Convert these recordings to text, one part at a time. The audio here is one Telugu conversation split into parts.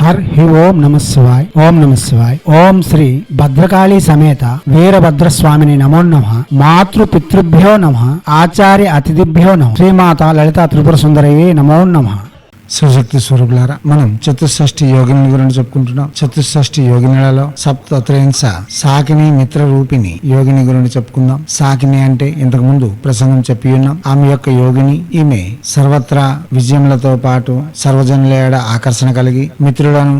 హి ఓం నమ శివాయ్. ఓం నమ శివాయ్. ఓం శ్రీ భద్రకాళీ సమేత వీరభద్రస్వామిని నమో నమః. మాతృ పితృభ్యో నమః. ఆచార్య అతిథిభ్యో నమః. శ్రీమాత లలితా త్రిపుర సుందరయే నమో నమః. శివశక్తి స్వరూపులారా, మనం చతుషష్ఠి యోగిని గురించి చెప్పుకుంటున్నాం. చతుషష్ఠి యోగినిలలో సప్తత్రేంస సాకిని మిత్ర రూపిణి యోగిని గురించి చెప్పుకుందాం. సాకిని అంటే ఇంతకు ముందు ప్రసంగం చెప్పి ఉన్నాం. ఆమె యొక్క యోగిని. ఈమె సర్వత్రా విజయములతో పాటు సర్వజనుల ఏడ ఆకర్షణ కలిగి మిత్రులను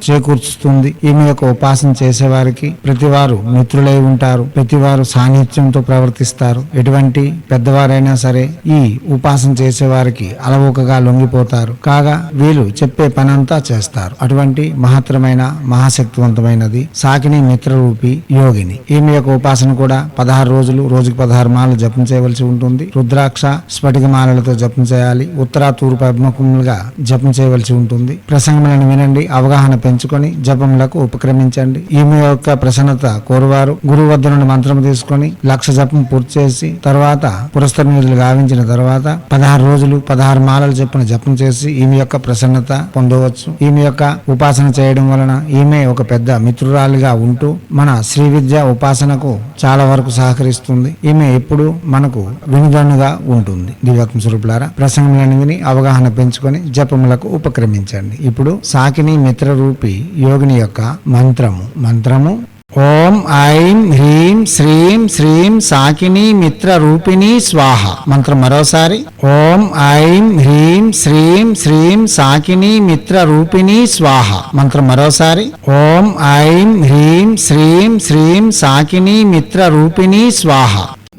చేకూర్చుతుంది. ఈమె యొక్క ఉపాసన చేసేవారికి ప్రతివారు మిత్రులై ఉంటారు. ప్రతివారు సాన్నిధ్యంతో ప్రవర్తిస్తారు. ఎటువంటి పెద్దవారైనా సరే ఈ ఉపాసన చేసేవారికి అలవోకగా లొంగిపోతారు. కాగా వీళ్ళు చెప్పే పనంతా చేస్తారు. అటువంటి మహత్తరమైన మహాశక్తివంతమైనది సాకిని మిత్ర రూపి యోగిని. ఈమె యొక్క ఉపాసన కూడా 16 రోజులు రోజుకి 16 మాలలు జపం చేయవలసి ఉంటుంది. రుద్రాక్ష స్ఫటిక మాలలతో జపం చేయాలి. ఉత్తర తూర్పు అభిముఖములుగా జపం చేయవలసి ఉంటుంది. ప్రసంగములను వినండి, అవగాహన పెంచుకొని జపములకు ఉపక్రమించండి. ఈమె యొక్క ప్రసన్నత కోరువారు గురువు వద్ద నుండి మంత్రం తీసుకొని 1,00,000 జపం పూర్తి చేసి తర్వాత పురస్కరణ గావించిన తర్వాత 16 రోజులు 16 మాలలు చెప్పిన జపం చేసి ఈమె యొక్క ప్రసన్నత పొందవచ్చు. ఈమె యొక్క ఉపాసన చేయడం వలన ఈమె ఒక పెద్ద మిత్రురాలిగా ఉంటూ మన శ్రీ విద్య ఉపాసనకు చాలా వరకు సహకరిస్తుంది. ఈమె ఎప్పుడు మనకు వినుదన్నుగా ఉంటుంది. దివ్యాత్మ స్వరూపులారా, ప్రసంగములను విని అవగాహన పెంచుకొని జపములకు ఉపక్రమించండి. ఇప్పుడు సాకిని మిత్ర రూపి యోగిని యొక్క మంత్రము ఓం ఐం హ్రీం శ్రీం శ్రీం సాకిని మిత్ర రూపిణి స్వాహ. మంత్రం మరోసారి. ఓం ఐం హ్రీం శ్రీం శ్రీం సాకిని మిత్ర రూపిణి స్వాహ. మంత్రం మరోసారి. ఓం ఐం హ్రీం శ్రీం శ్రీం సాకిని మిత్ర రూపిణి స్వాహ.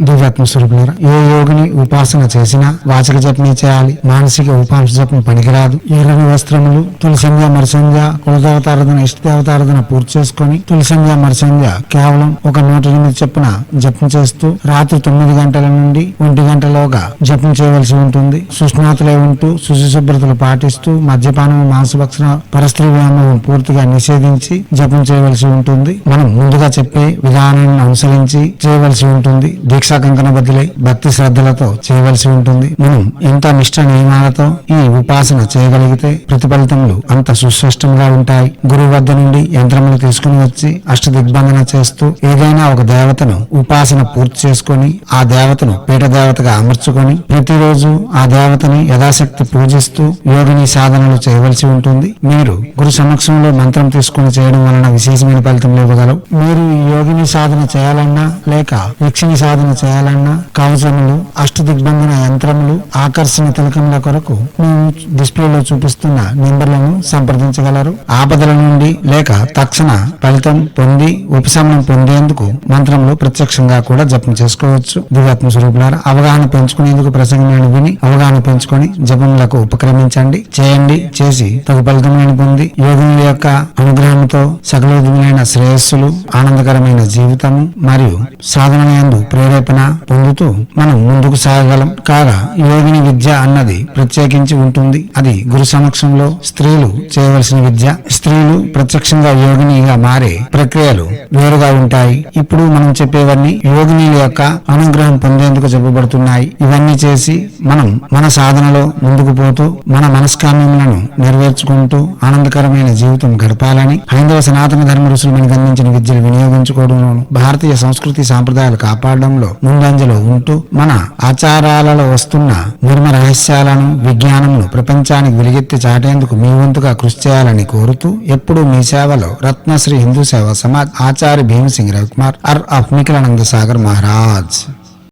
దివ్యాత్మ స్వరూపులారా, ఏ యోగిని ఉపాసన చేసినా వాచక జపమే చేయాలి. మానసిక ఉపాసన జపం పనికిరాదు. ఎర్రని వస్త్రములు, తులసంధ్య మరిసంధ్య, కులదేవతారాధన ఇష్టదేవతారాధన పూర్తి చేసుకుని తులసంధ్య మరిసంధ్య కేవలం ఒక 108 చొప్పున జపం చేస్తూ రాత్రి 9 గంటల నుండి 1 గంటలోగా జపం చేయవలసి ఉంటుంది. సుస్నాతులై ఉంటూ శుచిశుభ్రతలు పాటిస్తూ మద్యపానం మాంసభక్షణ పరస్త్రీ వ్యామోహం పూర్తిగా నిషేధించి జపం చేయవలసి ఉంటుంది. మనం ముందుగా చెప్పే విధానాన్ని అనుసరించి చేయవలసి ఉంటుంది. దీక్ష కంకణ బదులై భక్తి శ్రద్ధలతో చేయవలసి ఉంటుంది. మనం ఎంత నిష్ఠ నియమాలతో ఈ ఉపాసన చేయగలిగితే ప్రతిఫలితములు అంత సుస్పష్టంగా ఉంటాయి. గురువు వద్ద నుండి యంత్రములు తీసుకుని వచ్చి అష్టదిగ్బంధన చేస్తూ ఏదైనా ఒక దేవతను ఉపాసన పూర్తి చేసుకొని ఆ దేవతను పీఠ దేవతగా అమర్చుకొని ప్రతిరోజు ఆ దేవతని యథాశక్తి పూజిస్తూ యోగిని సాధనలు చేయవలసి ఉంటుంది. మీరు గురు సమక్షంలో మంత్రం తీసుకుని చేయడం వలన విశేషమైన ఫలితములు ఇవ్వగలవు. మీరు ఈ యోగిని సాధన చేయాలన్నా లేక యక్షిని సాధన చేయాలన్నా కవచములు, అష్టదిగ్బంధన యంత్రములు, ఆకర్షణ తిలకముల కొరకు మేము డిస్ప్లేలో చూపిస్తున్న నెంబర్లను సంప్రదించగలరు. ఆపదల నుండి లేక తక్షణ ఫలితం పొంది ఉపశమనం పొందేందుకు మంత్రంలో ప్రత్యక్షంగా కూడా జపం చేసుకోవచ్చు. దివ్యాత్మ స్వరూపులారా, అవగాహన పెంచుకునేందుకు ప్రసంగములను విని అవగాహన పెంచుకొని జపములకు ఉపక్రమించండి. చేసి తగు ఫలితములను పొంది యోగుల యొక్క అనుగ్రహంతో సకల విధములైన శ్రేయస్సులు, ఆనందకరమైన జీవితము మరియు సాధన యందు ప్రేరేపణ పొందుతూ మనం ముందుకు సాగగలం. కాగా యోగిని విద్య అన్నది ప్రత్యేకించి ఉంటుంది. అది గురు సమక్షంలో స్త్రీలు చేయవలసిన విద్య. స్త్రీలు ప్రత్యక్షంగా యోగినిగా మారే ప్రక్రియలు వేరుగా ఉంటాయి. ఇప్పుడు మనం చెప్పేవన్నీ యోగినీల యొక్క అనుగ్రహం పొందేందుకు చెప్పబడుతున్నాయి. ఇవన్నీ చేసి మనం మన సాధనలో ముందుకు పోతూ మన మనస్కామ్యములను నెరవేర్చుకుంటూ ఆనందకరమైన జీవితం గడపాలని హైందవ సనాతన ధర్మ ఋషులు మనకు అందించిన విద్యను వినియోగించుకోవడంలోను భారతీయ సంస్కృతి సాంప్రదాయాలు కాపాడడంలో ముందంజలో ఉంటూ మన ఆచారాలలో వస్తున్న మర్మ రహస్యాలను విజ్ఞానమును ప్రపంచానికి వెలుగెత్తి చాటేందుకు మీ వంతుగా కృషి చేయాలని కోరుతూ ఎప్పుడూ మీ సేవలో రత్నశ్రీ హిందూ సేవా సమాజ్ ఆచార్య భీమసింగ్ రవికుమార్ ఆఫ్ నిఖిలానంద సాగర్ మహారాజ్.